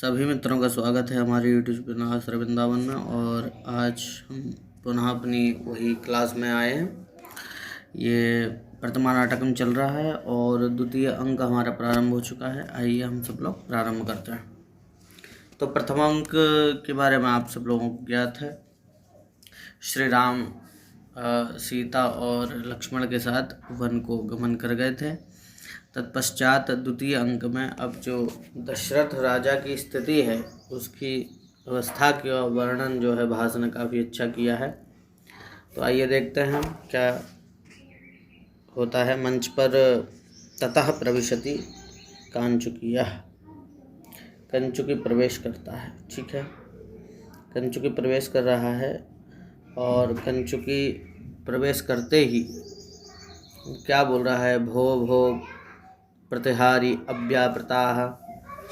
सभी मित्रों का स्वागत है हमारे यूट्यूब चैनल श्री वृंदावन में। और आज हम पुनः अपनी वही क्लास में आए हैं। ये प्रथमा नाटकम चल रहा है और द्वितीय अंक हमारा प्रारंभ हो चुका है। आइए हम सब लोग प्रारंभ करते हैं। तो प्रथम अंक के बारे में आप सब लोगों को ज्ञात है। श्री राम सीता और लक्ष्मण के साथ वन को गमन कर गए थे। तत्पश्चात द्वितीय अंक में अब जो दशरथ राजा की स्थिति है उसकी अवस्था का वर्णन जो है भास ने काफ़ी अच्छा किया है। तो आइए देखते हैं क्या होता है। मंच पर ततः प्रविशति कांचुकीयः, कंचुकी प्रवेश करता है। ठीक है, कंचुकी प्रवेश कर रहा है और कंचुकी प्रवेश करते ही क्या बोल रहा है, भो भो प्रतिहारी अव्यापृताः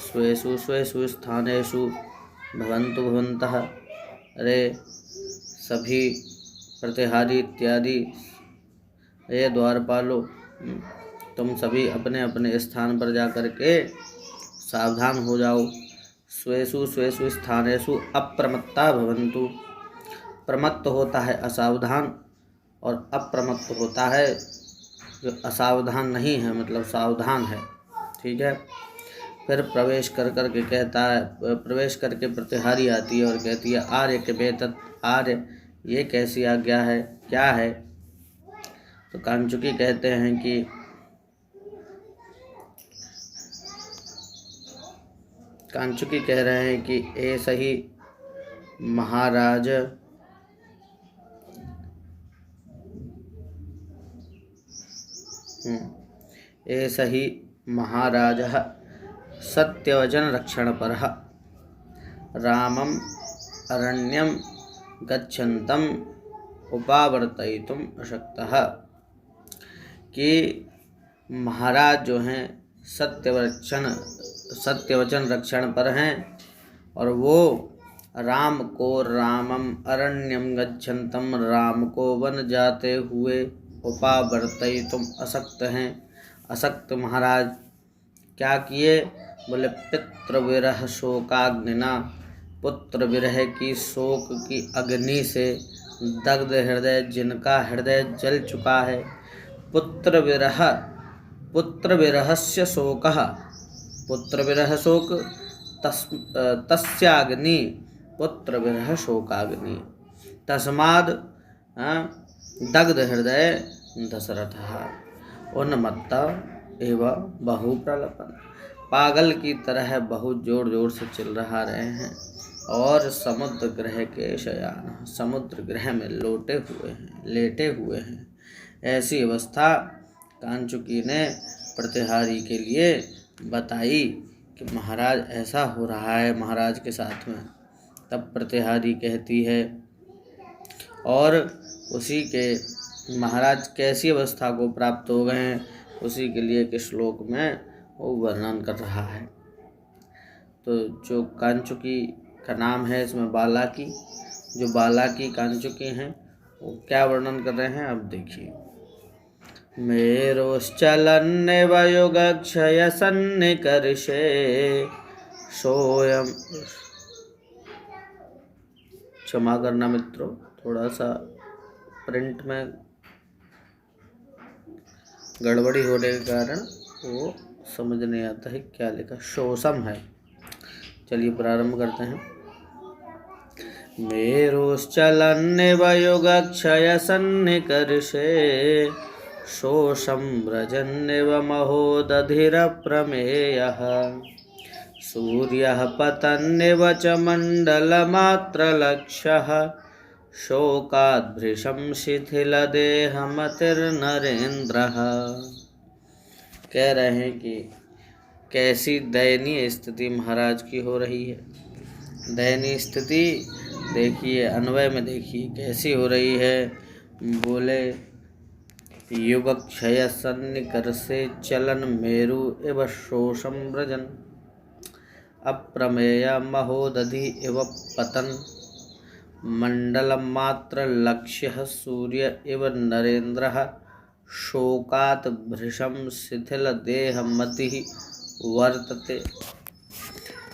स्वेषु स्वेषु स्थानेषु भवन्तु भवन्तः। अरे सभी प्रतिहारी इत्यादि ये द्वारपालों, तुम सभी अपने अपने स्थान पर जाकर के सावधान हो जाओ। स्वेषु स्वेषु स्थानेषु अप्रमत्ता भवन्तु। प्रमत्त होता है असावधान और अप्रमत्त होता है जो असावधान नहीं है, मतलब सावधान है। ठीक है, फिर प्रवेश कर के कहता है, प्रवेश करके प्रतिहारी आती है और कहती है, आर्य के बेतत, आर्य ये कैसी आज्ञा है, क्या है। तो कांचुकी कहते हैं कि कांचुकी कह रहे हैं कि ऐसा ही महाराज ऐसा ही महाराजः सत्यवचन रक्षणपरः रामम् अरण्यं गच्छन्तम् उपावर्तयितुम् अशक्तः। कि महाराज जो हैं सत्यवचन रक्षण पर हैं और वो राम को रामम अरण्यम गच्छन्तम, राम को वन जाते हुए उपावर्तयितुम असक्त हैं। असक्त महाराज क्या किए, बोले पितृविरह शोकाग्निना, पुत्र विरह की शोक की अग्नि से दग्ध हृदय, जिनका हृदय जल चुका है। पुत्र विरहस्य शोकः, पुत्र विरह शोक तस्याग्नि पुत्र विरह शोकाग्नि, तस्माद् दग्ध हृदय दशरथः उन्मत्त एवं बहु प्रलपन। पागल की तरह बहुत जोर जोर से चिल रहा रहे हैं और समुद्र ग्रह के शयान, समुद्र ग्रह में लेटे हुए हैं। ऐसी अवस्था कांचुकी ने प्रतिहारी के लिए बताई कि महाराज ऐसा हो रहा है महाराज के साथ में। तब प्रतिहारी कहती है, और उसी के महाराज कैसी अवस्था को प्राप्त हो गए हैं उसी के लिए के श्लोक में वो वर्णन कर रहा है। तो जो कांचुकी का नाम है इसमें बालाकी, जो बालाकी कांचुकी हैं वो क्या वर्णन कर रहे हैं अब देखिए। मेरोश्चलन्नेव युगक्षय सन्निकर्षे सोयम, क्षमा करना मित्रों, थोड़ा सा प्रिंट में गड़बड़ी होने के कारण वो समझ नहीं आता है क्या लिखा, शोषम है। चलिए प्रारंभ करते हैं। मेरुश्चलन्नेव युगक्षय सन्निकर्षे शोषं व्रजन्नेव महोदधिरप्रमेयः सूर्यः पतन्नेव च मण्डलमात्रलक्ष्यः शोकाद्भृशं शिथिलदेहमतिर्नरेन्द्रः। कह रहे हैं कि कैसी दयनीय स्थिति महाराज की हो रही है। दयनीय स्थिति देखिए, अन्वय में देखिए कैसी हो रही है। बोले युगक्षय सन्निकर्षे चलन मेरु एव शोषं व्रजन् अप्रमेय महोदधि एव पतन मंडलमात्र लक्ष्यः सूर्य इव नरेन्द्रः शोकात् भृशं शिथिल देहमतिः वर्तते।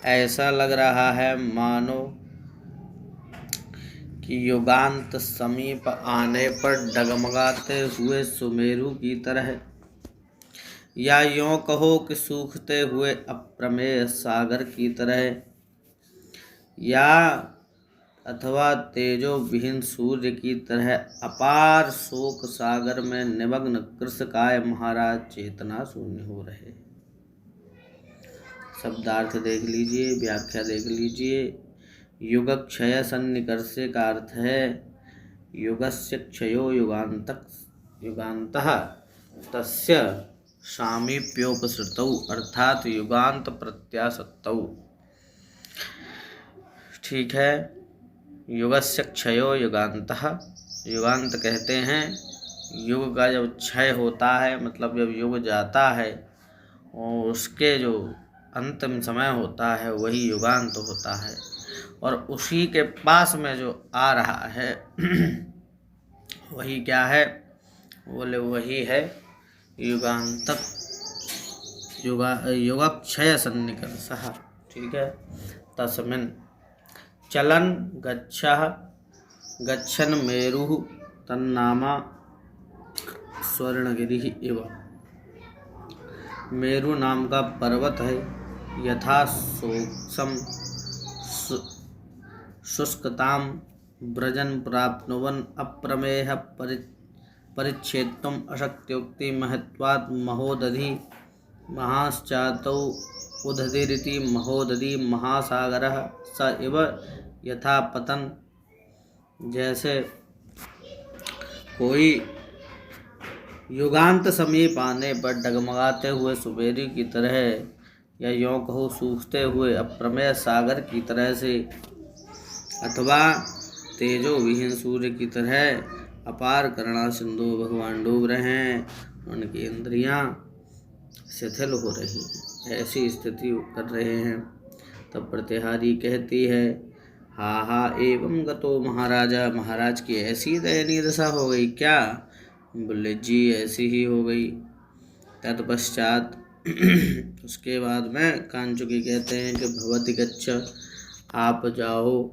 ऐसा लग रहा है मानो कि युगांत समीप आने पर डगमगाते हुए सुमेरु की तरह, या यों कहो कि सूखते हुए अप्रमेय सागर की तरह, या अथवा तेजो विहीन सूर्य की तरह अपार शोक सागर में निमग्न कृषकाय महाराज चेतना शून्य हो रहे। शब्दार्थ देख लीजिए, व्याख्या देख लीजिए। युग क्षय सन्निकर्षे का अर्थ है युगस्य क्षयो युगान्तः तस्य सामीप्योपसृतौ अर्थात युगांत प्रत्यासत्तौ। ठीक है, युगस्य क्षयो युगान्तः, युगांत कहते हैं युग का जब क्षय होता है, मतलब जब युग जाता है और उसके जो अंतिम समय होता है वही युगांत होता है। और उसी के पास में जो आ रहा है वही क्या है? बोले वही है युगांतक युगक्षय सन्निकर्षः। ठीक है, तस्मिन् चलन गच्छः गच्छन् मेरुः तन्नामा स्वर्णगिरिः इव। मेरु नाम का पर्वत है, यथा सोक्सम शुष्कताम व्रजन प्राप्नुवन् अप्रमेह परिच्छेत्तुम् अशक्त्योक्ति महत्वात् महोदधि महाश्चातौ उदधिरिति महोदधि महासागरः स इव यथा पतन। जैसे कोई युगांत समीप आने पर डगमगाते हुए सुबेरी की तरह, या यों कहो सूखते हुए अप्रमेय सागर की तरह से, अथवा तेजो विहीन सूर्य की तरह अपार करुणा सिंधु भगवान डूब रहे हैं, उनकी इंद्रियां शिथिल हो रही हैं, ऐसी स्थिति कर रहे हैं। तब प्रतिहारी कहती है, हा हा एवं गतो महाराजा, महाराज की ऐसी दयनीय दशा हो गई क्या? बोले जी ऐसी ही हो गई। तत्पश्चात उसके बाद में कांचुकी कहते हैं कि भवति गच्छ, आप जाओ।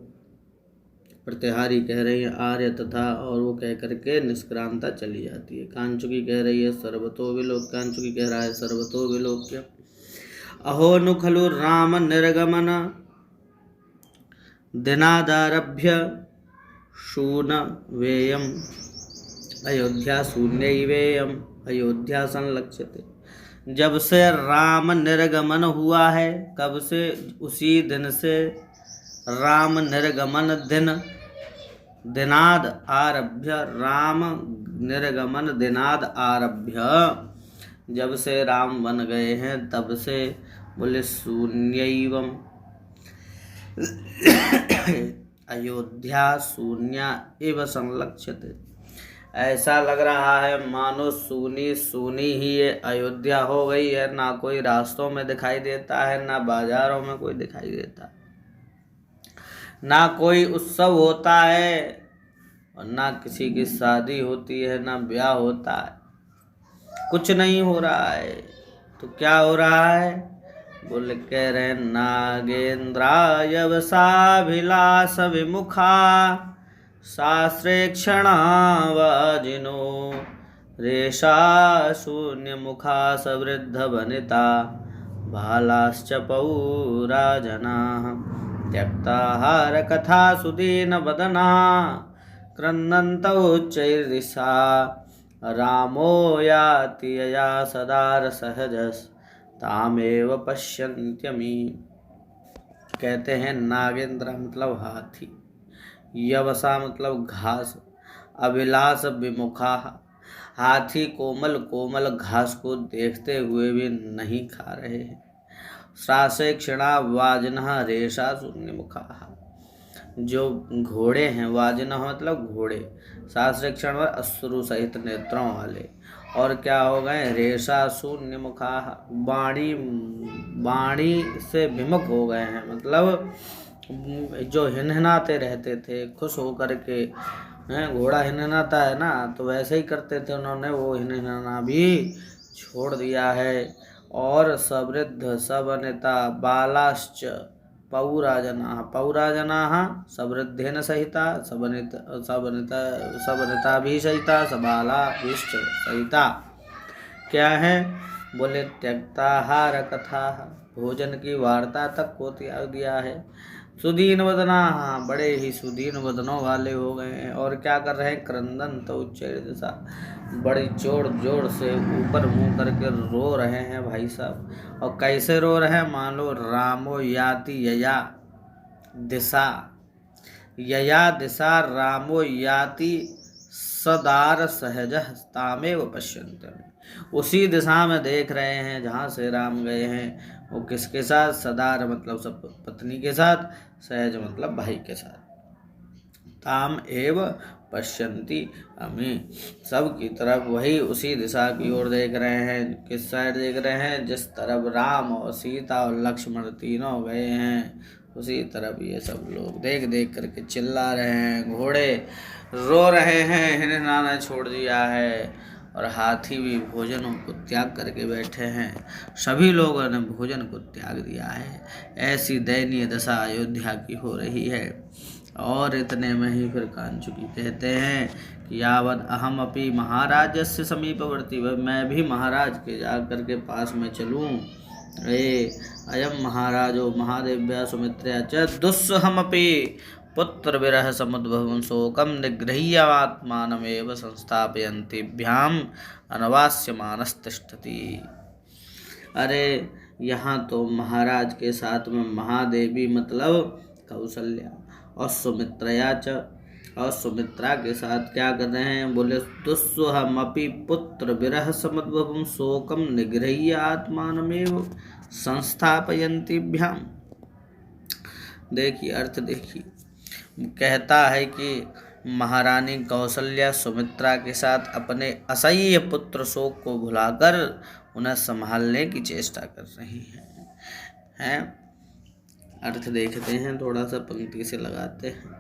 प्रतिहारी कह रही है आर्य तथा, और वो कह करके निष्क्रांता चली जाती है। कांचुकी कह रही है सर्वतो विलोक्य, कांचुकी कह रहा है सर्वतो विलोक्य। अहो नु खलु राम निर्गमन दिनादारभ्य शून वेयम अयोध्या शून्यैवेयम अयोध्या संलक्ष्यते। जब से राम निर्गमन हुआ है, कब से? उसी दिन से राम निर्गमन दिन, दिनाद आरभ्य, राम निर्गमन दिनाद आरभ्य, जब से राम बन गए हैं तब से। बोले शून्यैवम अयोध्या शून्य एव संलक्ष्यते। ऐसा लग रहा है मानो सूनी सूनी ही ये अयोध्या हो गई है, ना कोई रास्तों में दिखाई देता है, ना बाजारों में कोई दिखाई देता, ना कोई उत्सव होता है, और ना किसी की शादी होती है, ना ब्याह होता है, कुछ नहीं हो रहा है। तो क्या हो रहा है? बोले कह रहे नागेंद्राय वसाभिलाष विमुखा शास्त्रे क्षणावाजिनो रेषा शून्य मुखा सवृद्ध वनिता बालाश्च पौराजनाः त्यक्ताहार कथा सुदीन वदना क्रन्दन्तौच्चैर्दिशा रामो याति यया सदा सहजस् तामेव पश्यन्त्यमी। कहते हैं नागेंद्र मतलब हाथी, यवसा मतलब घास, अभिलाष विमुखा, हाथी कोमल कोमल घास को देखते हुए भी नहीं खा रहे हैं। श्रासे क्षणा वाजनः रेशा शून्य मुखा, जो घोड़े हैं, वाजनः मतलब घोड़े, शास्त्र क्षण और अश्रु सहित नेत्रों वाले, और क्या हो गए? रेशा शून्य मुखा, वाणी से विमुख हो गए हैं, मतलब जो हिनहिनाते रहते थे खुश होकर के, घोड़ा हिनहिनाता है ना, तो वैसे ही करते थे उन्होंने, वो हिनहिनाना भी छोड़ दिया है। और सवृद्ध सवनिता बालाश्च पौराजनाः समृद्धेन सहिता सबनिताभिसहिता सबालाभिश्च सहिता। क्या है? बोले त्यक्ताहार कथा, भोजन की वार्ता तक को त्याग दिया है। सुदीन वदना, बड़े ही सुदीन वदनों वाले हो गए हैं। और क्या कर रहे हैं? क्रंदन तो उच्चैर दिशा, बड़ी जोर जोर से ऊपर मुंह करके रो रहे हैं भाई साहब। और कैसे रो रहे हैं? मान लो रामो याति यया दिशा रामो याति सदार सहज तामेव पश्यन्ते, उसी दिशा में देख रहे हैं जहाँ से राम गए हैं। वो किसके साथ? सदार मतलब सब पत्नी के साथ, सहज मतलब भाई के साथ। ताम एव पश्यन्ति, हमें सब की तरफ वही उसी दिशा की ओर देख रहे हैं। किस साइड देख रहे हैं? जिस तरफ राम और सीता और लक्ष्मण तीनों गए हैं, उसी तरफ ये सब लोग देख देख करके चिल्ला रहे हैं। घोड़े रो रहे हैं, हिनहाना छोड़ दिया है। और हाथी भी भोजनों को त्याग करके बैठे हैं। सभी लोगों ने भोजन को त्याग दिया है। ऐसी दयनीय दशा अयोध्या की हो रही है। और इतने में ही फिर कांचुकी कहते हैं कि यावद अहम अपि महाराजस्य समीपवर्ती, मैं भी महाराज के जा करके पास में चलूँ। अयम महाराजो महादेव्या सुमित्र्या च दुस्सहमपि पुत्र विरह समुद्भवं शोकम निगृह्यात्मानमेव संस्थापयन्तीभ्याम अनवास्यमानस्तिष्ठति। अरे यहाँ तो महाराज के साथ में महादेवी मतलब कौशल्या और सुमित्रया च, और सुमित्रा के साथ क्या कर रहे हैं? बोले दुस्सहमपि पुत्र विरह समुद्भवं शोकम निगृह्य आत्मानमेव संस्थापयन्तीभ्याम। देखिए अर्थ देखिए, कहता है कि महारानी कौशल्या सुमित्रा के साथ अपने असह्य पुत्र शोक को भुलाकर उन्हें संभालने की चेष्टा कर रही हैं। अर्थ देखते हैं, थोड़ा सा पंक्ति से लगाते हैं।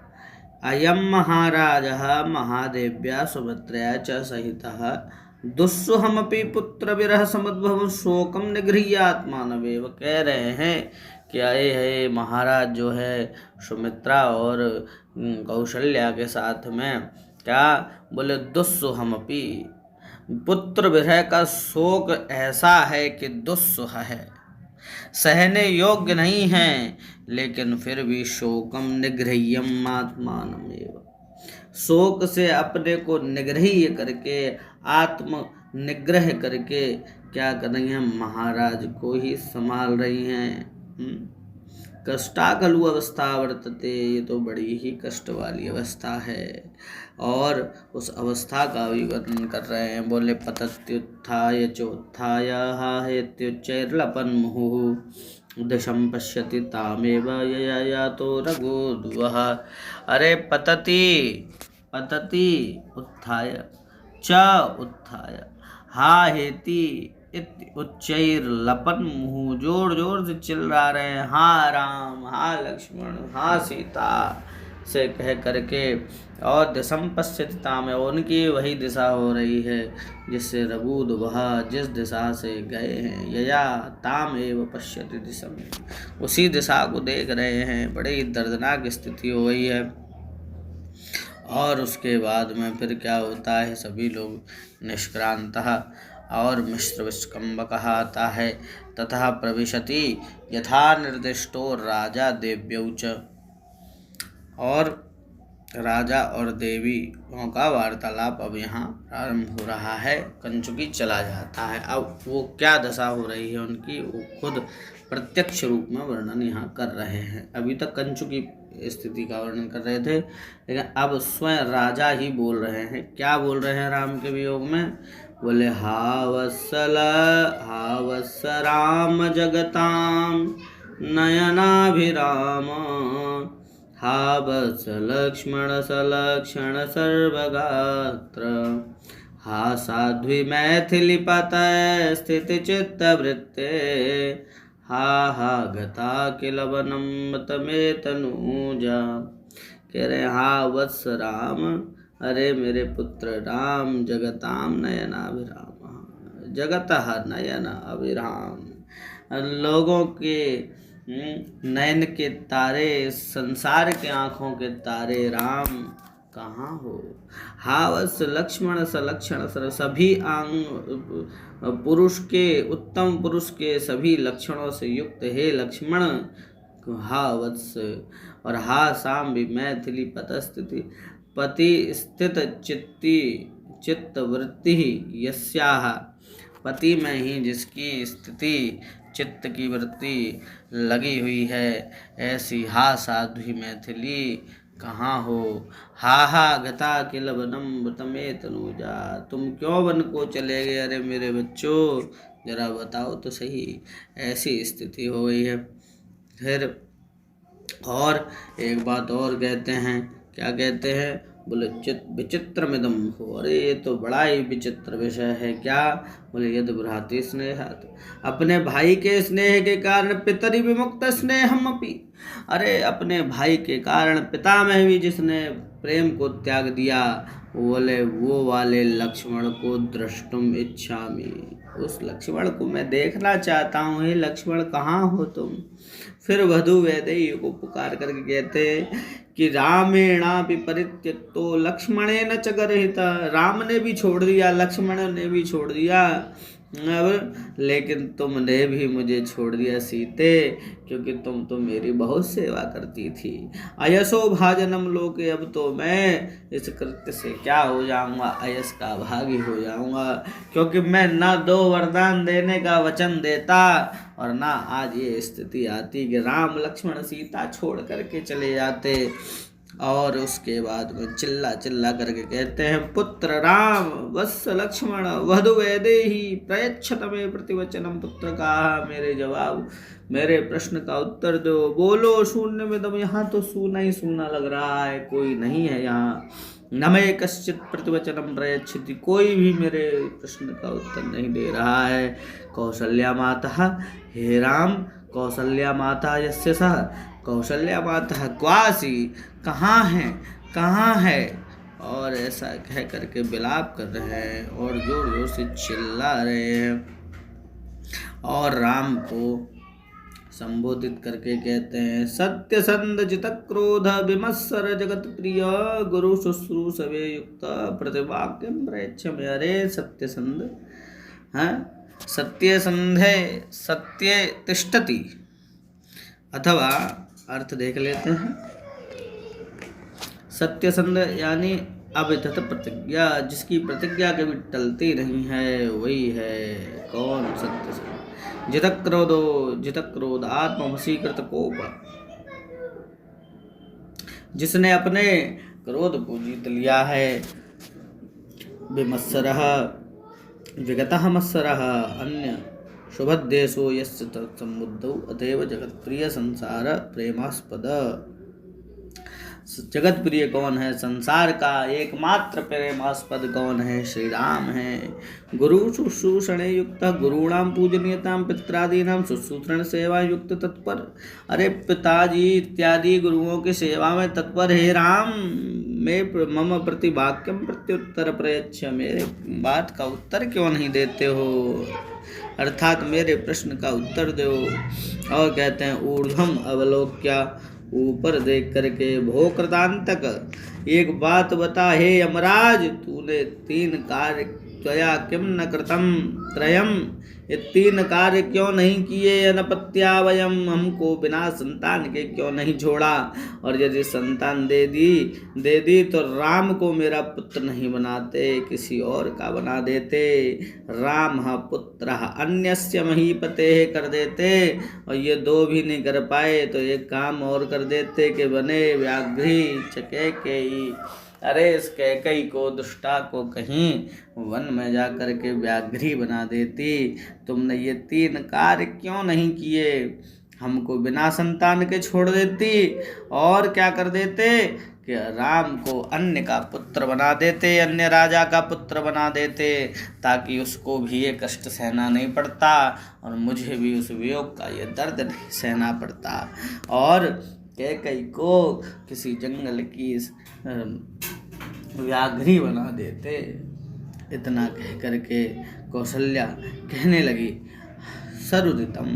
अयम महाराजः महादेव्या सुमित्रया च सहितः दुस्सहमपि पुत्र विरह समुद्भवं शोकम निगृह्य आत्मानमेव। कह रहे हैं कि आए है महाराज जो है सुमित्रा और कौशल्या के साथ में, क्या बोले? दुस्सहमपि, पुत्र विरह का शोक ऐसा है कि दुस्सह है, सहने योग्य नहीं है, लेकिन फिर भी शोकम निगृह्यम आत्मानमेव, शोक से अपने को निग्रह करके, आत्म निग्रह करके क्या कर रही हैं? महाराज को ही संभाल रही हैं। कष्टाकलु अवस्था वर्तते, ये तो बड़ी ही कष्ट वाली अवस्था है। और उस अवस्था का भी वर्णन कर रहे हैं। बोले पतत्युत्थाय चोत्थाय हेत्युच्चैर्लपन् मुहुः दिशं पश्यति तामेव यया यातो रघुद्वः। अरे पतति उत्थाय च उत्थाय हा हेति उच्चैर्लपन् मुहुः, जोर जोर से चिल्ला रहे हैं, हाँ राम, हाँ लक्ष्मण, हाँ सीता से कह करके। और दिशं पश्यति तामेव, उनकी वही दिशा हो रही है जिससे रघुद्वः जिस दिशा से गए हैं, यया तामेव पश्यति दिशं, उसी दिशा को देख रहे हैं। बड़ी दर्दनाक स्थिति हो गई है। और उसके बाद में फिर क्या होता है? सभी लोग निष्क्रांतः, और मिश्र विष्कम्भक आता है, तथा प्रविशति यथा निर्दिष्टो राजा देव्यौ च। और राजा और देवियों का वार्तालाप अब यहाँ प्रारंभ हो रहा है। कंचुकी चला जाता है। अब वो क्या दशा हो रही है उनकी, वो खुद प्रत्यक्ष रूप में वर्णन यहाँ कर रहे हैं। अभी तक कंचुकी स्थिति का वर्णन कर रहे थे, लेकिन अब स्वयं राजा ही बोल रहे हैं। क्या बोल रहे हैं राम के वियोग में? बोले हा वत्स राम जगताम नयनाभिराम, हा वत्स लक्ष्मण सलक्षण सर्वगात्र, हा साध्वी मैथिलीपतये स्थितचित्तवृत्ते, हा गता किल वनं तमे तनूजा। कह रहे हा वत्स राम, अरे मेरे पुत्र राम, जगताम नयनाभिराम, जगतः नयन अभिराम, लोगों के नयन के तारे, संसार के आँखों के तारे, राम कहाँ हो। हावस लक्ष्मण सलक्षण सर, सभी अंग पुरुष के, उत्तम पुरुष के सभी लक्षणों से युक्त हे लक्ष्मण। हा वत्स, और हा साम भी मैथिली पतस्थिति, पति स्थित चित्ती चित्तवृत्ति यस्याह, पति में ही जिसकी स्थिति चित्त की वृत्ति लगी हुई है, ऐसी हा साध्वी मैथिली कहाँ हो। हा हा गता किल वनम तमे तनुजा, तुम क्यों वन को चले गए अरे मेरे बच्चों, जरा बताओ तो सही। ऐसी स्थिति हो गई है। फिर और एक बात और कहते हैं, क्या कहते हैं, बोले विचित्र मिदम हो, अरे ये तो बड़ा ही विचित्र विषय है। क्या, बोले यद भ्रातृ स्नेह, अपने भाई के स्नेह के कारण पितरि विमुक्त स्नेहम अपि, अरे अपने भाई के कारण पिता में भी जिसने प्रेम को त्याग दिया, बोले वो वाले लक्ष्मण को द्रष्टुम इच्छामि, उस लक्ष्मण को मैं देखना चाहता हूँ। हे लक्ष्मण कहाँ हो तुम। फिर वधु वैदेही को पुकार करके कहते कि रामेणा भी परित्यक्तो लक्ष्मणेन च गर्हिता, राम ने भी छोड़ दिया, लक्ष्मण ने भी छोड़ दिया, अब लेकिन तुमने भी मुझे छोड़ दिया सीते, क्योंकि तुम तो मेरी बहुत सेवा करती थी। अयसो भाजनम लोके, अब तो मैं इस कृत्य से क्या हो जाऊंगा, अयस का भागी हो जाऊंगा, क्योंकि मैं ना दो वरदान देने का वचन देता और ना आज ये स्थिति आती कि राम लक्ष्मण सीता छोड़ करके चले जाते। और उसके बाद में चिल्ला चिल्ला करके कहते हैं, पुत्र राम वत्स लक्ष्मण वधु वैदेही प्रयच्छत में प्रतिवचनम, पुत्र का मेरे जवाब, मेरे प्रश्न का उत्तर दो, बोलो शून्य में दम, यहाँ तो सूना ही सूना लग रहा है, कोई नहीं है यहाँ। न मैं कश्चित प्रतिवचनम प्रयच्छति, कोई भी मेरे प्रश्न का उत्तर नहीं दे रहा है। कौसल्या माता, हे राम कौसल्या माता यस्य सह, कौशल्या माता क्वासी, कहाँ है कहाँ है, और ऐसा कह करके विलाप कर रहे हैं और जोर जोर से चिल्ला रहे हैं। और राम को संबोधित करके कहते हैं, सत्यसंध जित क्रोध विमत्सर जगत प्रिय गुरु शुश्रूषवे युक्त प्रतिवाक्यम प्रयच्छमे, अरे सत्यसंध, हाँ सत्यसंधे सत्य तिष्ठति, अथवा अर्थ देख लेते हैं, सत्यसंध यानी अवितत प्रतिज्ञा, जिसकी प्रतिज्ञा कभी टलती नहीं है, वही है। कौन सत्यसंध। जित क्रोध आत्मवशीकृत कोप, जिसने अपने क्रोध को जीत लिया है। विमत्सरः विगतः मत्सरः अन्य शुभद्देशो यस्य तत्सम्बुद्धौ अतएव जगत्प्रिय संसार प्रेमास्पद, जगत प्रिय कौन है, संसार का एकमात्र प्रेमास्पद कौन है, श्री राम है। गुरु शुश्रूषणे युक्त, गुरूणाम पूजनीयताम पित्रादीनाम शुश्रूषण सेवा युक्त तत्पर, अरे पिताजी इत्यादि गुरुओं की सेवा में तत्पर हे राम, मैं मम प्रति वाक्यम प्रत्युत्तर प्रयच्छ, मेरे बात का उत्तर क्यों नहीं देते हो, अर्थात मेरे प्रश्न का उत्तर दो। और कहते हैं, ऊर्ध्वम अवलोक्या, ऊपर देख करके, भो कृतांतक, एक बात बता हे यमराज, तूने 3 कार्य त्वया किम न कृतम त्रयम, ये 3 कार्य क्यों नहीं किए, अनपत्यावयम, हमको बिना संतान के क्यों नहीं छोड़ा, और यदि संतान दे दी तो राम को मेरा पुत्र नहीं बनाते, किसी और का बना देते, राम पुत्र अन्यस्य महीपते कर देते, और ये 2 भी नहीं कर पाए तो एक काम और कर देते कि बने व्याघ्री चकैकेयी, अरे इस कैकई को, दुष्टा को कहीं वन में जा कर के व्याघ्री बना देती, तुमने ये 3 कार्य क्यों नहीं किए, हमको बिना संतान के छोड़ देती, और क्या कर देते कि राम को अन्य का पुत्र बना देते, अन्य राजा का पुत्र बना देते, ताकि उसको भी ये कष्ट सहना नहीं पड़ता और मुझे भी उस वियोग का ये दर्द नहीं सहना पड़ता, और कैकई को किसी जंगल की व्याघ्री बना देते। इतना कह करके कौशल्या कहने लगी, सरुदितम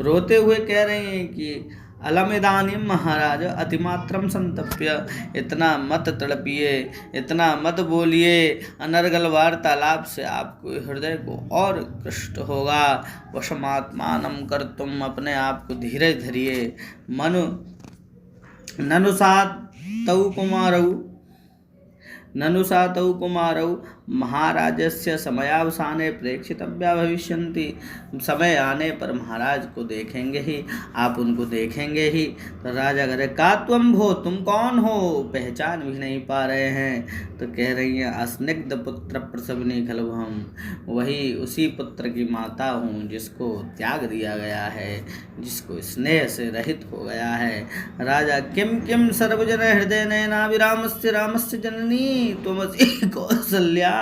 रोते हुए कह रहे हैं कि अलमिदानीम महाराज अतिमात्रम संतप्य, इतना मत तड़पिए, इतना मत बोलिए, अनर्गल वार्तालाप से आपको हृदय को और कष्ट होगा। वशमात्मानं कर, तुम अपने आप को धीरज धरिए। मनु ननुसात तौ कुमारौ ननुसातौ कुमारौ महाराजस्य समयावसाने प्रेक्षितव्या भविष्यन्ति। समय आने पर महाराज को देखेंगे ही, आप उनको देखेंगे ही। तो राजा कह रहे का त्वं भो, तुम कौन हो, पहचान भी नहीं पा रहे हैं। तो कह रही हैं अस्निग्ध पुत्र प्रसविनी खलु हम, वही उसी पुत्र की माता हूँ जिसको त्याग दिया गया है, जिसको स्नेह से रहित हो गया है। राजा किम किम सर्वजन हृदय नयनाभिरामस्य रामस्य जननी त्वमसि कौसल्या,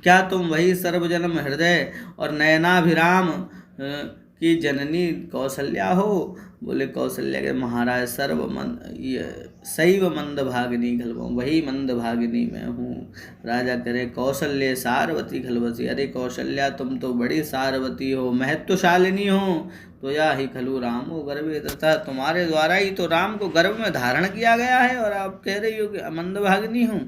क्या तुम वही सर्वजन्म हृदय और नयनाभिराम की जननी कौशल्या हो। बोले कौशल्या के महाराज सैव मंद भागिनी खलु, वही मंद भागिनी मैं हूँ। राजा करे कौशल्य सारवती खलवती, अरे कौशल्या तुम तो बड़ी सारवती हो, महत्वशालिनी हो। तो या ही खलु रामो गर्भे, तथा तुम्हारे द्वारा ही तो राम को गर्भ में धारण किया गया है, और आप कह रही हो कि मंद भागिनी हूँ।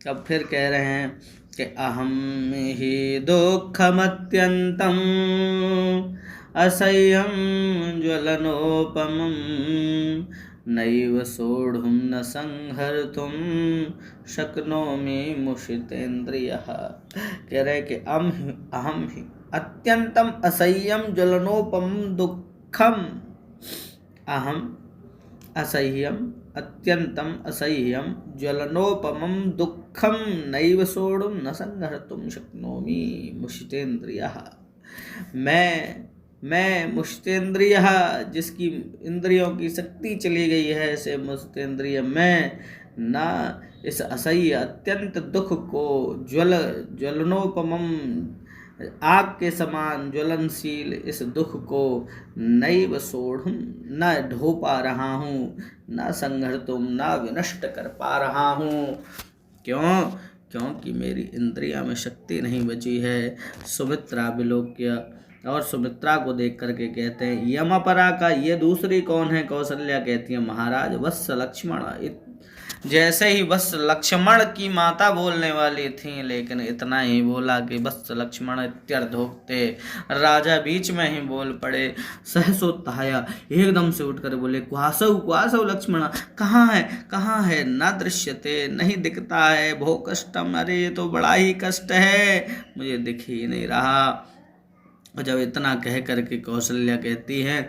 अब फिर कह रहे हैं कि अहम ही दुःखमत्यन्तं असह्यं ज्वलनोपमं नैव सोढुं न संहर्तुं शक्नोमि मुषितेन्द्रियः। कह रहे कि अहम ही अत्यंतम असह्यम ज्वलनोपम दुखम, अहम असह्यम अत्यंतम असह्यम ज्वलनोपमं दुखम नैव सोढुं न संहर्तुं शक्नोमि मुषितेन्द्रियः। मैं मुषितेन्द्रियः, जिसकी इंद्रियों की शक्ति चली गई है, ऐसे मुषितेन्द्रिय मैं ना इस असह्य अत्यंत दुख को ज्वलनोपमम आग के समान ज्वलनशील इस दुख को नैव सोढुं न ढो पा रहा हूँ, न संहर्तुं न विनष्ट कर पा रहा हूँ। क्यों? क्योंकि मेरी इंद्रिया में शक्ति नहीं बची है। सुमित्रा विलोक्य, और सुमित्रा को देख करके कहते हैं यमपरा का ये दूसरी कौन है। कौशल्या कहती है महाराज वत्स लक्ष्मण। जैसे ही वत्स लक्ष्मण की माता बोलने वाली थी, लेकिन इतना ही बोला कि वत्स लक्ष्मण इत्यर्धोक्ते, राजा बीच में ही बोल पड़े। सहसोत्थाय, एकदम से उठकर बोले क्वासौ क्वासौ लक्ष्मण, कहाँ है, न दृश्यते, नहीं दिखता है, भो कष्टम, अरे ये तो बड़ा ही कष्ट है, मुझे दिख ही नहीं रहा। और जब इतना कह करके कौशल्या कहती हैं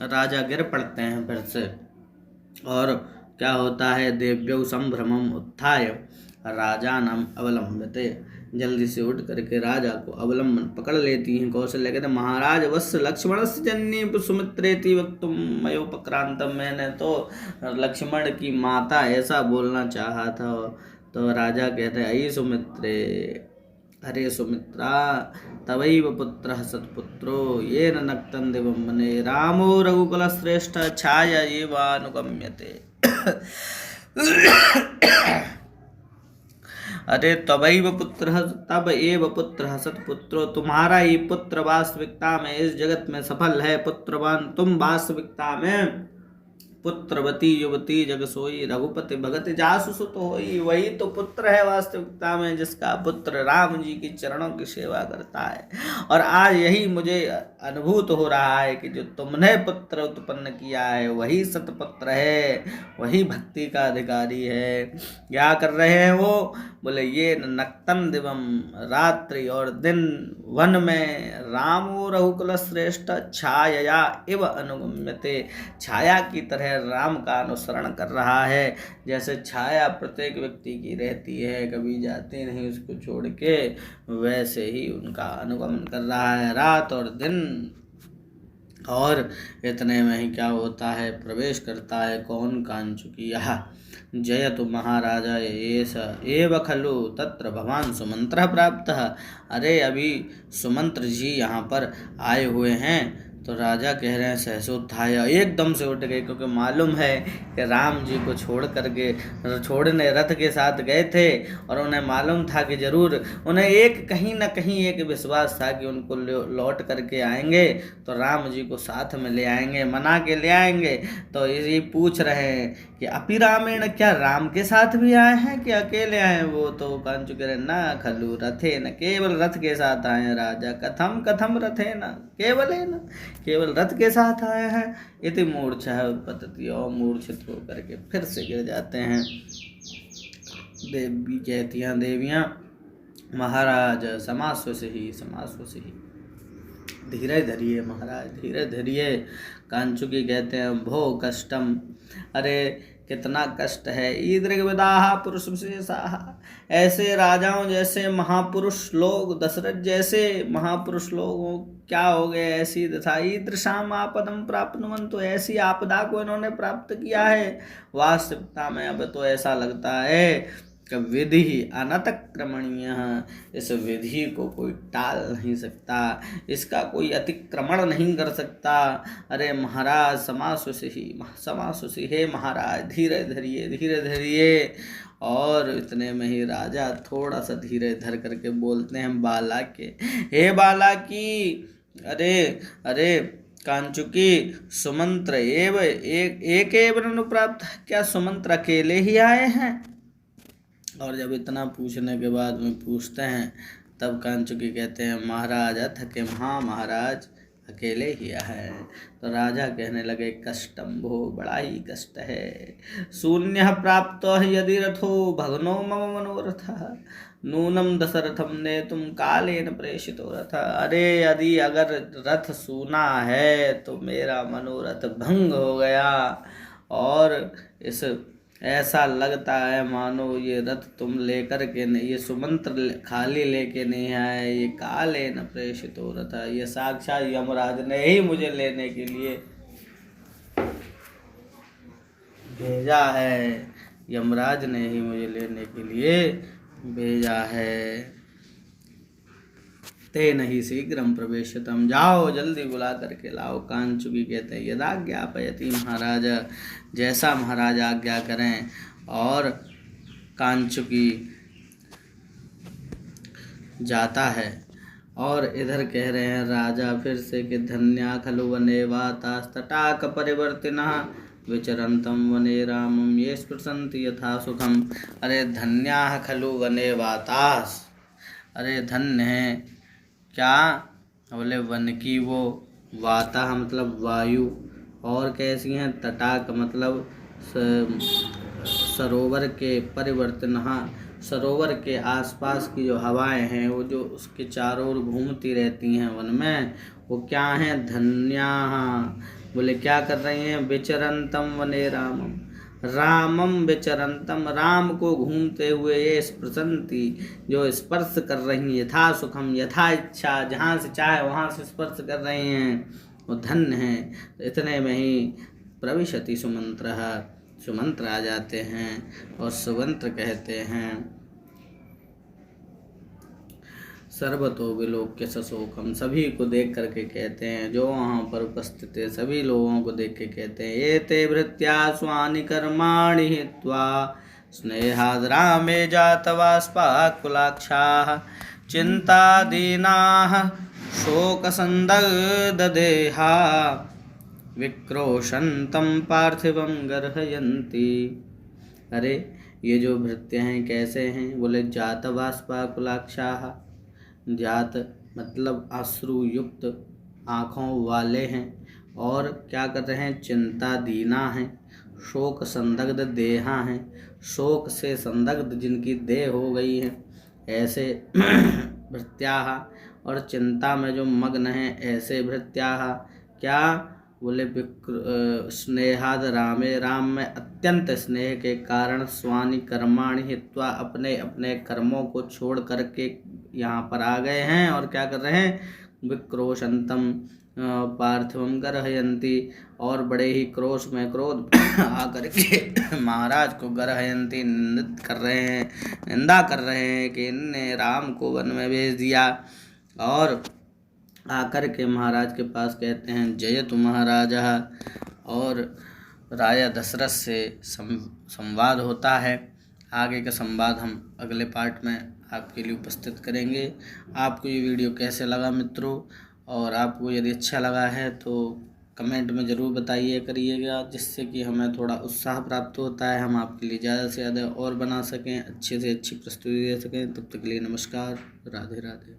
राजा गिर पड़ते हैं फिर से। और क्या होता है, देव्यौ संभ्रमम उत्थाय राजानम अवलंबते, जल्दी से उठ करके राजा को अवलंबन पकड़ लेती हैं। कौशल्या कहते महाराज वत्स लक्ष्मणस्य जननी सुमित्रेति वक्तुम मयोपक्रांतम, मैंने तो लक्ष्मण की माता ऐसा बोलना चाहा था। तो राजा कहते अयि सुमित्रे, अरे सुमित्रा, तवैव पुत्रः सत्पुत्रो येन नक्तं दिवं वने रामो रघुकुल श्रेष्ठ छाया एवानुगम्यते। अरे तवैव पुत्रः, तब एव पुत्रः सत्पुत्रो, तुम्हारा ही पुत्र वास्तविकता में इस जगत में सफल है, पुत्रवान तुम वास्तविकता में। पुत्रवती युवती जग सोई रघुपति भगत जासु सुत होई, वही तो पुत्र है वास्तविकता में जिसका पुत्र राम जी की चरणों की सेवा करता है। और आज यही मुझे अनुभूत हो रहा है कि जो तुमने पुत्र उत्पन्न किया है वही सतपुत्र है, वही भक्ति का अधिकारी है। क्या कर रहे हैं वो? बोले ये नक्तन दिवम, रात्रि और दिन वन में रामो रघुकुल श्रेष्ठ छाया इव अनुगम्यते, छाया की तरह राम का अनुसरण कर रहा है। जैसे छाया प्रत्येक व्यक्ति की रहती है, कभी जाती नहीं उसको छोड़ के, वैसे ही उनका अनुगमन कर रहा है रात और दिन। और इतने में ही क्या होता है, प्रवेश करता है कौन, कांचुकिया। जयतु महाराजा एष एव खलु तत्र भवान सुमंत्र प्राप्त। अरे अभी सुमंत्र जी यहाँ पर आए हुए हैं। तो राजा कह रहे हैं सहसोत्थाय, एकदम से उठ गए, क्योंकि मालूम है कि राम जी को छोड़ने रथ के साथ गए थे, और उन्हें मालूम था कि जरूर उन्हें कहीं ना कहीं एक विश्वास था कि उनको लौट करके आएंगे तो राम जी को साथ में ले आएंगे, मना के ले आएंगे। तो ये पूछ रहे हैं कि अपि रामेण, क्या राम के साथ भी आए हैं कि अकेले आए हैं? वो तो कांचू कह रहे ना खलु रथे न, केवल रथ के साथ आए हैं राजा, कथम कथम रथे न, केवल रथ के साथ आए हैं। इति मूर्छा पतति, और मूर्छित होकर के फिर से गिर जाते हैं। देवी कहती हैं देवियाँ, महाराज समाश्वसी ही, धीरे धरिए महाराज, धीरे धरिए। कांचुकी कहते हैं भो कष्टम, अरे कितना कष्ट है। ईदृग विदाह पुरुष विशेषाः, ऐसे राजाओं जैसे महापुरुष लोग, दशरथ जैसे महापुरुष लोगों क्या हो गए, ऐसी दशा। ईदृशाम आपदम प्राप्नुवन्तु, तो ऐसी आपदा को इन्होंने प्राप्त किया है। वास्तविकता में अब तो ऐसा लगता है विधि अनतिक्रमणीय, इस विधि को कोई टाल नहीं सकता, इसका कोई अतिक्रमण नहीं कर सकता। अरे महाराज समासुषि, हे महाराज धीरे धरिए। और इतने में ही राजा थोड़ा सा धीरे धर करके बोलते हैं बाला के, हे बाला की, अरे कांचुकी, सुमंत्र एक अनुप्राप्त, क्या सुमंत्र अकेले ही आए हैं? और जब इतना पूछने के बाद में पूछते हैं तब कांचुकी कहते हैं महाराज अथ किम, हाँ महाराज अकेले ही है। तो राजा कहने लगे कष्टम भो, बड़ा ही कष्ट है। शून्य प्राप्त यदि रथो भग्नो मम मनोरथ, नूनम दशरथम ने तुम कालेन प्रेषितो रथ, अरे यदि अगर रथ सूना है तो मेरा मनोरथ भंग हो गया, और ऐसा लगता है मानो ये रथ तुम लेकर के नहीं, ये सुमंत्र खाली लेके नहीं आए, ये काले न प्रेषित हो रहा था, ये साक्षात यमराज ने ही मुझे लेने के लिए भेजा है, यमराज ने ही मुझे लेने के लिए भेजा है। ते नहीं शीघ्रम प्रवेशतम, जाओ जल्दी बुला करके लाओ। कांचुकी कहते हैं यदा ज्ञापयति महाराज, जैसा महाराज आज्ञा करें। और कांचुकी जाता है। और इधर कह रहे हैं राजा फिर से कि धन्या खलु वने वातास्तटाक परिवर्तिनः विचरन्तं वने रामं ये स्पृशन्ति यथा सुखम। अरे धन्या खलु वने वातास, अरे धन्य है क्या? बोले वन की वो, वाता मतलब वायु, और कैसी हैं? तटाक मतलब सरोवर के, परिवर्तन, सरोवर के आसपास की जो हवाएं हैं वो जो उसके चारों ओर घूमती रहती हैं वन में, वो क्या हैं? धन्या। बोले क्या कर रही हैं? विचरंतम वने रामम विचरंतम, राम को घूमते हुए, ये स्पृशंति जो स्पर्श कर रही हैं, यथा सुखम यथा इच्छा, जहाँ से चाहे वहाँ से स्पर्श कर रही हैं, वो धन्य हैं। इतने में ही प्रविशति सुमंत्र आ जाते हैं और सुमंत्र कहते हैं सर्वतो विलोक्य सशोकम, सभी को देख करके कहते हैं, जो वहाँ पर उपस्थित है सभी लोगों को देख के कहते हैं ये ते भृत्या स्वानि कर्माणि हित्वा स्नेहाद् रामे जातवास्पाकुलाक्षाः चिन्तादीनाः शोकसन्दग्धदेहा विक्रोशन्तं पार्थिवं गर्हयन्ति। अरे ये जो भृत्य हैं कैसे हैं? बोले जातवास्पाकुलाक्षाः, जात मतलब अश्रु युक्त आँखों वाले हैं, और क्या कर रहे हैं? चिंता दीना हैं, शोक संदग्ध देहा हैं, शोक से संदग्ध जिनकी देह हो गई है ऐसे भृत्याः, और चिंता में जो मग्न हैं ऐसे भृत्याः। क्या? बोले स्नेहाद रामे, राम में अत्यंत स्नेह के कारण स्वानि कर्माणि हित्वा, अपने अपने कर्मों को छोड़ करके यहाँ पर आ गए हैं, और क्या कर रहे हैं? विक्रोशंतम पार्थिवम गर्हयन्ति, और बड़े ही क्रोश में क्रोध आकर के महाराज को गर्हयन्ति निंदित कर रहे हैं, निंदा कर रहे हैं कि इनने राम को वन में भेज दिया। और आकर के महाराज के पास कहते हैं जयतु महाराजा, और राजा दशरथ से संवाद होता है। आगे का संवाद हम अगले पार्ट में आपके लिए उपस्थित करेंगे। आपको ये वीडियो कैसे लगा मित्रों, और आपको यदि अच्छा लगा है तो कमेंट में ज़रूर बताइए करिएगा, जिससे कि हमें थोड़ा उत्साह प्राप्त होता है, हम आपके लिए ज़्यादा से ज़्यादा और बना सकें, अच्छे से अच्छी प्रस्तुति दे सकें। तब तक के लिए नमस्कार, राधे राधे।